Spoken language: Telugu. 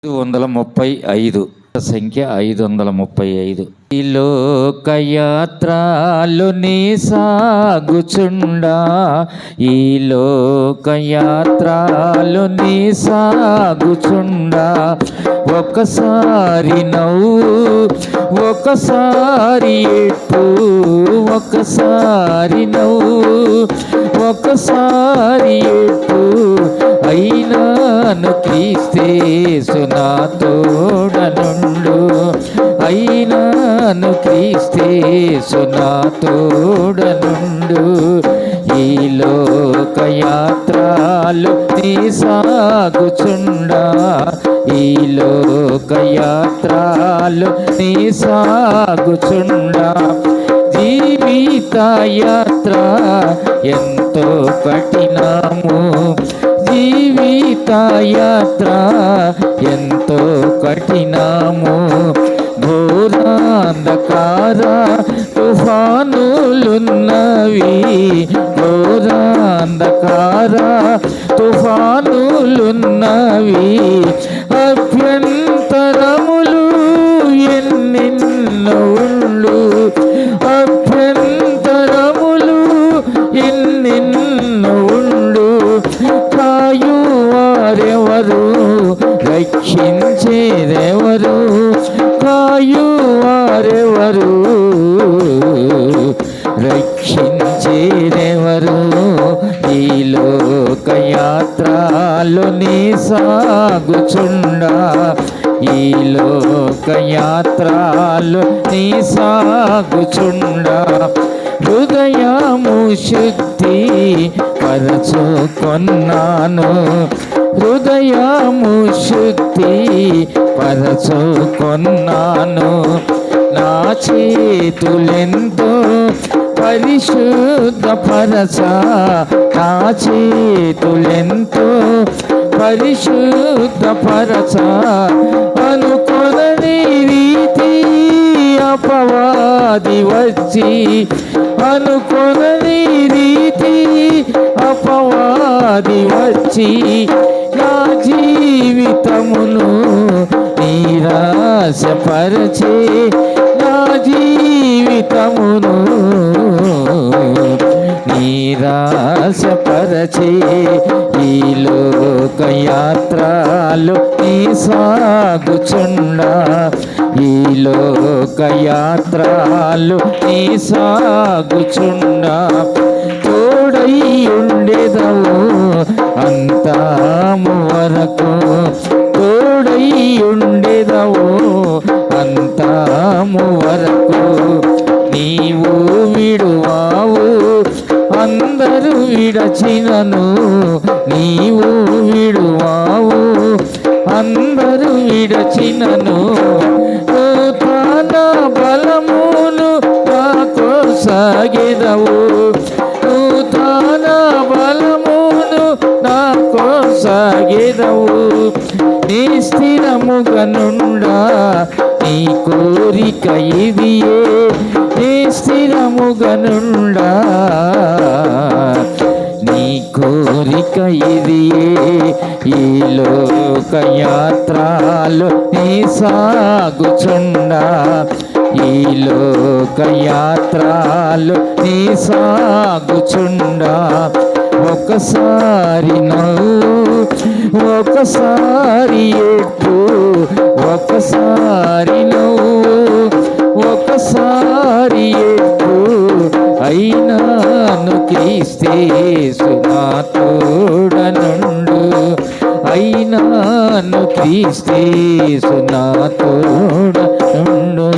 535 సంఖ్య 535. ఈ లోకయాత్రలో నీ సాగుచుండా, ఈ లోకయాత్రలో నీ సాగుచుండా, ఒకసారి నవ్వు ఒకసారి ఎట్టు, ఒకసారి నవ్వు ఒకసారి ఎట్టు, అయినాను క్రీస్తేసు నా తోడనుండు, అయినాను క్రీస్తేసు నా తోడనుండు. ఈ లోకయాత్రలో నీ సాగుచుండా, ఈ లోకయాత్రలో నీ సాగుచుండా, జీవిత యాత్ర ఎంతో కఠినము, జీవిత యాత్ర ఎంతో కఠినము, ఘోరాంధకార తుఫానులున్నవి, ఘోరాంధకార తుఫానులున్నవి, అభ్యంతరములు ఎన్నెన్నో ఉండు, అభ్యంతరములు ఎన్నెన్నో ఉండు, కాయువారెవరు రక్షించేదెవరు, కాయువారెవరు రక్షించేదెవరు. ఈ లోకయాత్రలో నీ సాగుచుండా, ఈ లోకయాత్రలో నీ సాగుచుండా, హృదయము శుద్ధి పరచుకొన్నాను, హృదయము శుద్ధి పరచుకొన్నాను, నా చేతులెంతో పరిశుద్ధపరచ, నా చేతులెంతో పరిశుద్ధపరచ, అనుకొనని రీతి అపవాది వచ్చి, అనుకొనని రీతి అపవాది వచ్చి, నా జీవితమును నిరాశపరచే, నా జీవితమును నిరాశపరచే. ఈ లోకయాత్రలో నీ సాగుచుండా, ఈ లోకయాత్రలో నీ సాగుచుండా, తోడై ఉండేదవు అంతము వరకు, తోడై ఉండేదవు అంతము వరకు, నీవు విడువావు అందరూ విడచినను, నీవు విడువావు అందరూ విడచినను, నూతన బలమును నాకు సాగెదవు, నూతన బలమును నాకు సాగెదవు, నీ స్థిరముగా నుండా నీ కోరిక ఇదియే, నీ స్థిరముగా నుండా నీ కోరిక ఇదియే. ఈ లోకయాత్రలో నీ సాగుచుండా, ఈ లోకయాత్రలో నీ సాగుచుండా, ఒకసారి నవ్వు ఒకసారి ఎట్టు, ఒకసారి నవ్వు ఒకసారి ఎట్టు, అయినాను క్రీస్తేసు నా తోడనుండు, అయినాను క్రీస్తేసు నా తోడనుండు.